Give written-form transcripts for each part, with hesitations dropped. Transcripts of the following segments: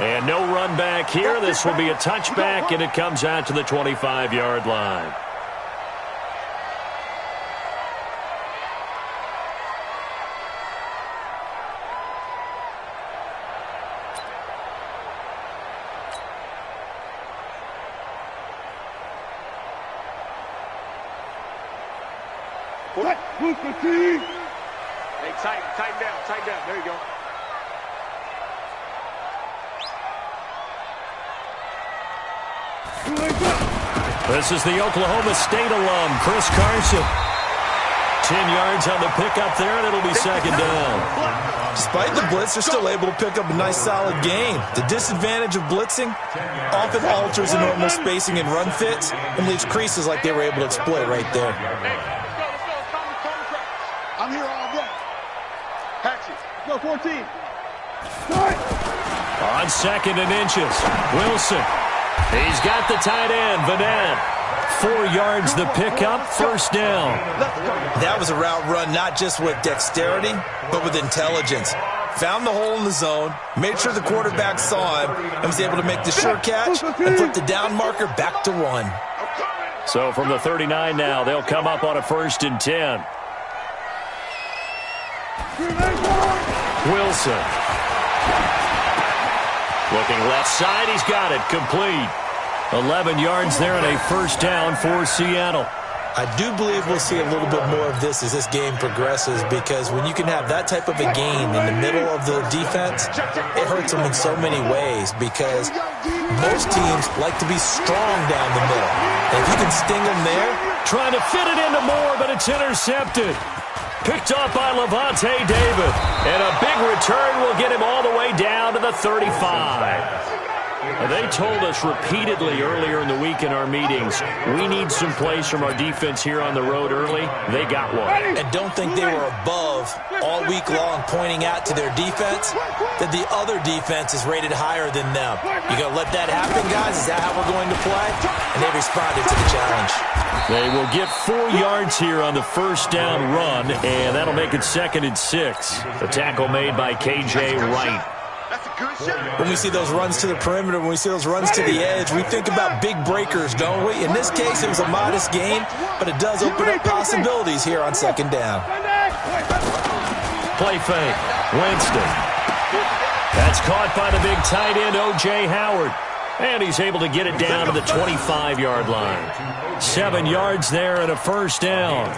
And no run back here. This will be a touchback, and it comes out to the 25-yard line. Hey, tighten down. There you go. This is the Oklahoma State alum, Chris Carson. 10 yards on the pickup there, and it'll be second down. Despite the blitz, they're still able to pick up a nice, solid gain. The disadvantage of blitzing often alters the normal spacing and run fits and leaves creases like they were able to exploit right there. I'm here all day. Patchy. Go 14. On second and inches, Wilson. He's got the tight end, Vanette. 4 yards the pickup, first down. That was a route run not just with dexterity, but with intelligence. Found the hole in the zone, made sure the quarterback saw him, and was able to make the sure catch and flip the down marker back to 1. So from the 39 now, they'll come up on a 1st and 10. Wilson. Looking left side, he's got it, complete. 11 yards there and a first down for Seattle. I do believe we'll see a little bit more of this as this game progresses, because when you can have that type of a gain in the middle of the defense, it hurts them in so many ways, because most teams like to be strong down the middle. And if you can sting them there. Trying to fit it into Moore, but it's intercepted. Picked up by Levante David. And a big return will get him all the way down to the 35. They told us repeatedly earlier in the week in our meetings, we need some plays from our defense here on the road early. They got one. And don't think they were above all week long pointing out to their defense that the other defense is rated higher than them. You going to let that happen, guys? Is that how we're going to play? And they responded to the challenge. They will get 4 yards here on the first down run, and that'll make it 2nd and 6. The tackle made by K.J. Wright. When we see those runs to the perimeter, when we see those runs to the edge, we think about big breakers, don't we? In this case, it was a modest gain, but it does open up possibilities here on 2nd down. Play fake. Winston. That's caught by the big tight end, O.J. Howard. And he's able to get it down to the 25-yard line. 7 yards there and a first down.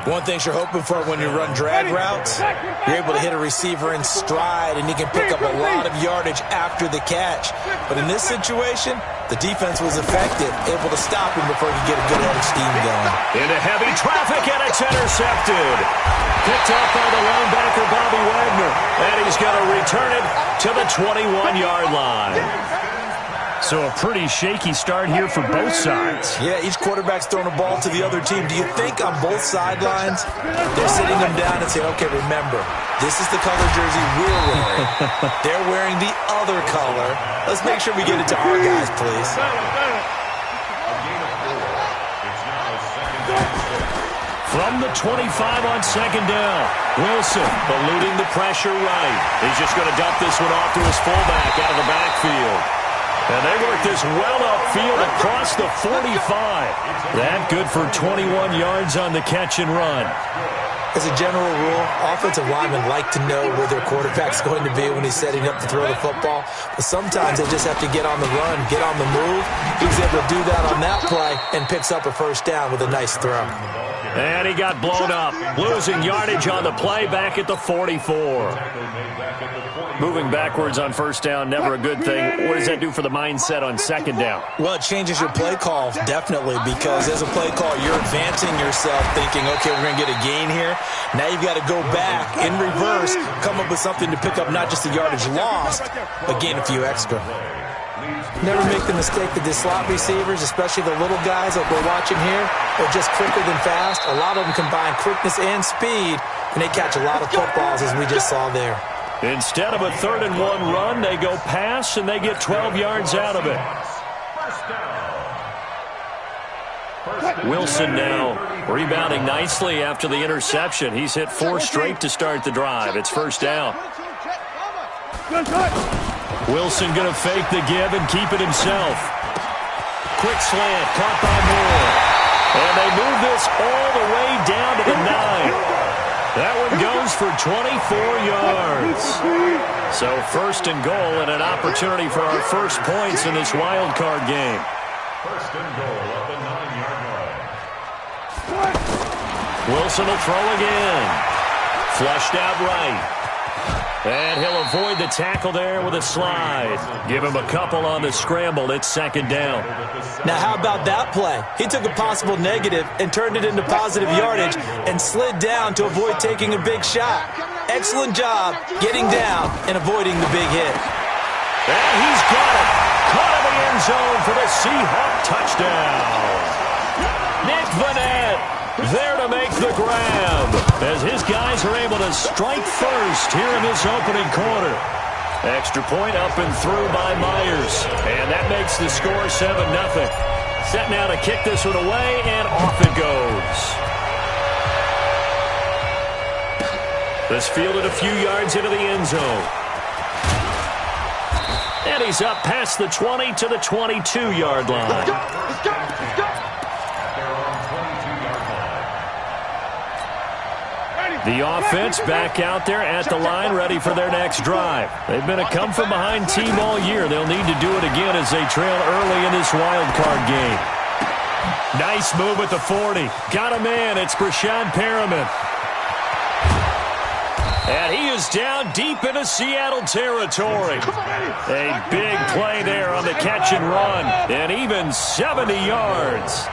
One thing you're hoping for when you run drag routes, you're able to hit a receiver in stride, and he can pick up a lot of yardage after the catch. But in this situation, the defense was effective, able to stop him before he could get a good head of steam going. Into heavy traffic, and it's intercepted. Picked up by the linebacker, Bobby Wagner. And he's going to return it to the 21-yard line. So a pretty shaky start here for both sides. Yeah, each quarterback's throwing a ball to the other team. Do you think on both sidelines they're sitting them down and saying, okay, remember, this is the color jersey we're wearing. They're wearing the other color. Let's make sure we get it to our guys, please. From the 25 on 2nd down, Wilson eluding the pressure right. He's just going to dump this one off to his fullback out of the backfield. And they work this well upfield across the 45. That good for 21 yards on the catch and run. As a general rule, offensive linemen like to know where their quarterback's going to be when he's setting up to throw the football. But sometimes they just have to get on the run, get on the move. He was able to do that on that play and picks up a first down with a nice throw. And he got blown up, losing yardage on the play back at the 44. Moving backwards on first down, never a good thing. What does that do for the mindset on 2nd down? Well, it changes your play call, definitely, because as a play call, you're advancing yourself thinking, okay, we're going to get a gain here. Now you've got to go back in reverse, come up with something to pick up not just the yardage lost, but gain a few extra. Never make the mistake that the slot receivers, especially the little guys like we're watching here, are just quicker than fast. A lot of them combine quickness and speed, and they catch a lot of footballs, as we just saw there. Instead of a 3rd and 1 run, they go pass, and they get 12 yards out of it. Wilson now rebounding nicely after the interception. He's hit 4 straight to start the drive. It's first down. Wilson going to fake the give and keep it himself. Quick slant, caught by Moore. And they move this all the way down to the 9. That one goes for 24 yards. So first and goal and an opportunity for our first points in this wild card game. First and goal at the 9-yard line. Wilson will throw again. Flushed out right. And he'll avoid the tackle there with a slide. Give him a couple on the scramble. It's second down. Now, how about that play? He took a possible negative and turned it into positive yardage and slid down to avoid taking a big shot. Excellent job getting down and avoiding the big hit. And he's got it. Caught in the end zone for the Seahawk touchdown. Nick Vannett there to make the grab as his guys are able to strike first here in this opening quarter. Extra point up and through by Myers. And that makes the score 7-0. Set now to kick this one away, and off it goes. This fielded a few yards into the end zone. And he's up past the 20 to the 22-yard line. Let's go. The offense back out there at the line, ready for their next drive. They've been a come-from-behind team all year. They'll need to do it again as they trail early in this wild card game. Nice move at the 40. Got a man. It's Brashad Perriman. And he is down deep into Seattle territory. A big play there on the catch and run. And even 70 yards.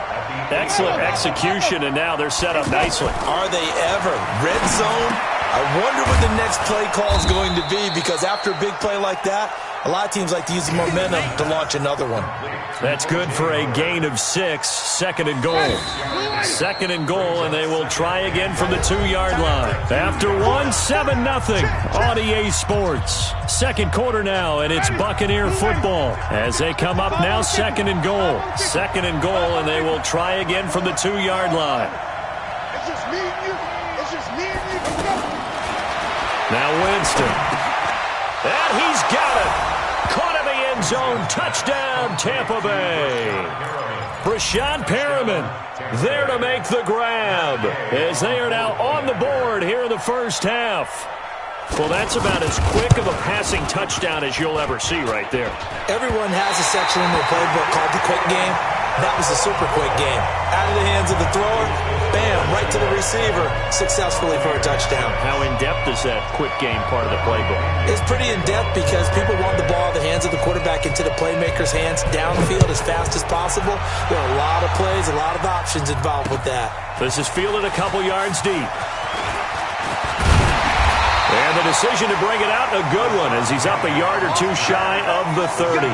Excellent execution, and now they're set up nicely. Are they ever? Red zone? I wonder what the next play call is going to be, because after a big play like that, a lot of teams like to use the momentum to launch another one. That's good for a gain of 6. Second and goal. Second and goal, and they will try again from the 2-yard line. After 7-0 on EA Sports. Second quarter now, and it's Buccaneer football as they come up now second and goal. Second and goal, and they will try again from the 2-yard line. It's just me and you. It's just me and you. Now Winston. And he's got it. Caught in the end zone. Touchdown, Tampa Bay. Brashad Perriman there to make the grab as they are now on the board here in the first half. Well, that's about as quick of a passing touchdown as you'll ever see right there. Everyone has a section in their playbook called the quick game. That was a super quick game. Out of the hands of the thrower, bam, right to the receiver, successfully for a touchdown. How in-depth is that quick game part of the playbook? It's pretty in-depth because people want the ball in the hands of the quarterback into the playmaker's hands downfield as fast as possible. There are a lot of plays, a lot of options involved with that. This is fielded a couple yards deep. And the decision to bring it out, a good one, as he's up a yard or two shy of the 30.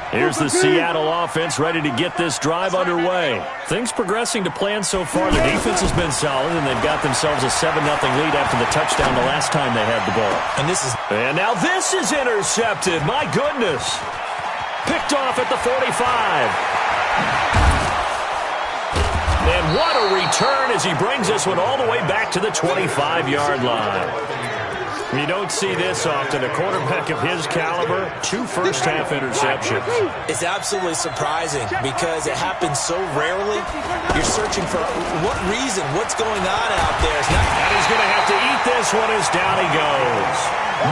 Here's the Seattle offense ready to get this drive underway. Things progressing to plan so far. Their defense has been solid, and they've got themselves a 7-0 lead after the touchdown the last time they had the ball. And now this is intercepted. My goodness. Picked off at the 45. And what a return as he brings this one all the way back to the 25-yard line. You don't see this often. A quarterback of his caliber, 2 first-half interceptions. It's absolutely surprising because it happens so rarely. You're searching for what reason, what's going on out there. And he's going to have to eat this one as down he goes.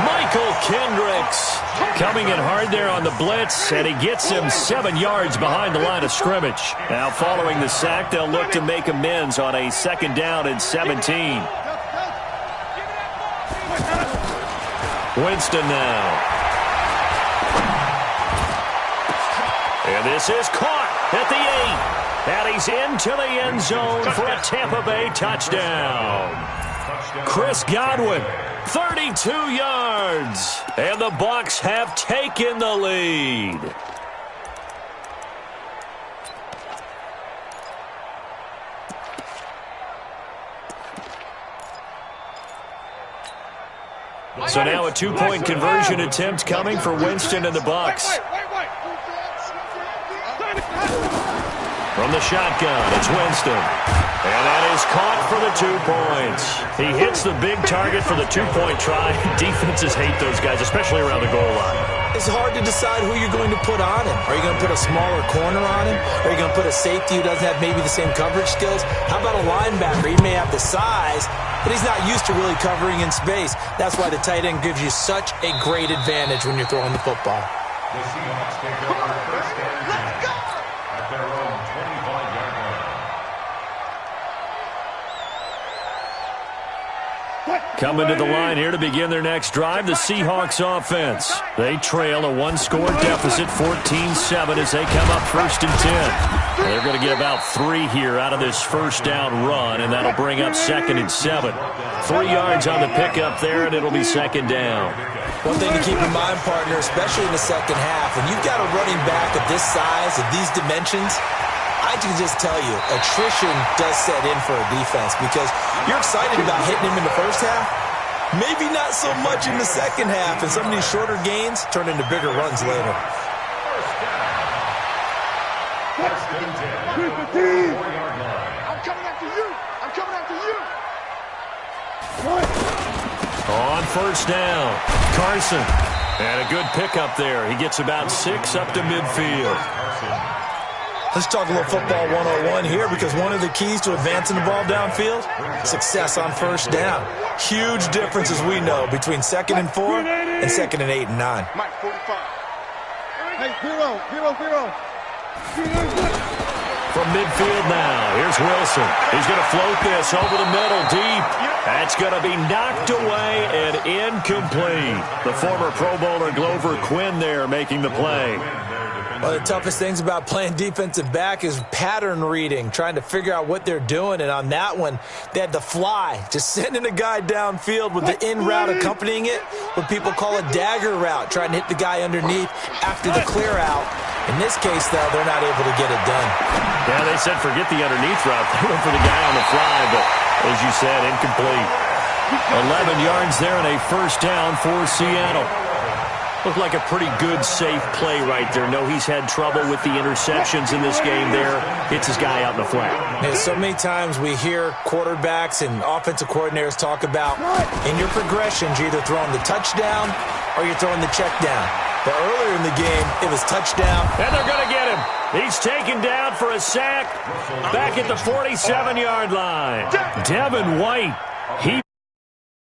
Michael Kendricks coming in hard there on the blitz, and he gets him 7 yards behind the line of scrimmage. Now following the sack, they'll look to make amends on a 2nd down and 17. Winston now. And this is caught at the 8. And he's into the end zone for a Tampa Bay touchdown. Chris Godwin, 32 yards. And the Bucs have taken the lead. So now a 2-point conversion attempt coming for Winston and the Bucs. From the shotgun, it's Winston. And that is caught for the 2 points. He hits the big target for the 2-point try. Defenses hate those guys, especially around the goal line. It's hard to decide who you're going to put on him. Are you going to put a smaller corner on him? Are you going to put a safety who doesn't have maybe the same coverage skills? How about a linebacker? He may have the size, but he's not used to really covering in space. That's why the tight end gives you such a great advantage when you're throwing the football. The Seahawks take over first and 10 at their own 25-yard line. Coming to the line here to begin their next drive, the Seahawks offense. They trail a 1-score deficit, 14-7, as they come up 1st and 10. They're going to get about 3 here out of this first down run, and that'll bring up 2nd and 7. 3 yards on the pickup there, and it'll be 2nd down. One thing to keep in mind, partner, especially in the second half, when you've got a running back of this size, of these dimensions, I can just tell you, attrition does set in for a defense because you're excited about hitting him in the first half. Maybe not so much in the second half, and some of these shorter gains turn into bigger runs later. I'm coming after you. I'm coming after you. On first down, Carson. And a good pickup there. He gets about 6 up to midfield. Let's talk a little football 101 here because one of the keys to advancing the ball downfield, success on first down. Huge difference, as we know, between 2nd and 4 and 2nd and 8 and 9. Mike, 45. Hey, 0. From midfield now, here's Wilson. He's going to float this over the middle deep. That's going to be knocked away and incomplete. The former Pro Bowler Glover Quinn there making the play. One of the toughest things about playing defensive back is pattern reading, trying to figure out what they're doing. And on that one, they had the fly, just sending a guy downfield with the in route accompanying it, what people call a dagger route, trying to hit the guy underneath after the clear out. In this case, though, they're not able to get it done. Yeah, they said forget the underneath route. They went for the guy on the fly, but as you said, incomplete. 11 yards there and a first down for Seattle. Looked like a pretty good, safe play right there. No, he's had trouble with the interceptions in this game there. Hits his guy out in the flat. Man, so many times we hear quarterbacks and offensive coordinators talk about in your progressions, you're either throwing the touchdown or you're throwing the check down. But earlier in the game, it was touchdown. And they're going to get him. He's taken down for a sack back at the 47-yard line. Devin White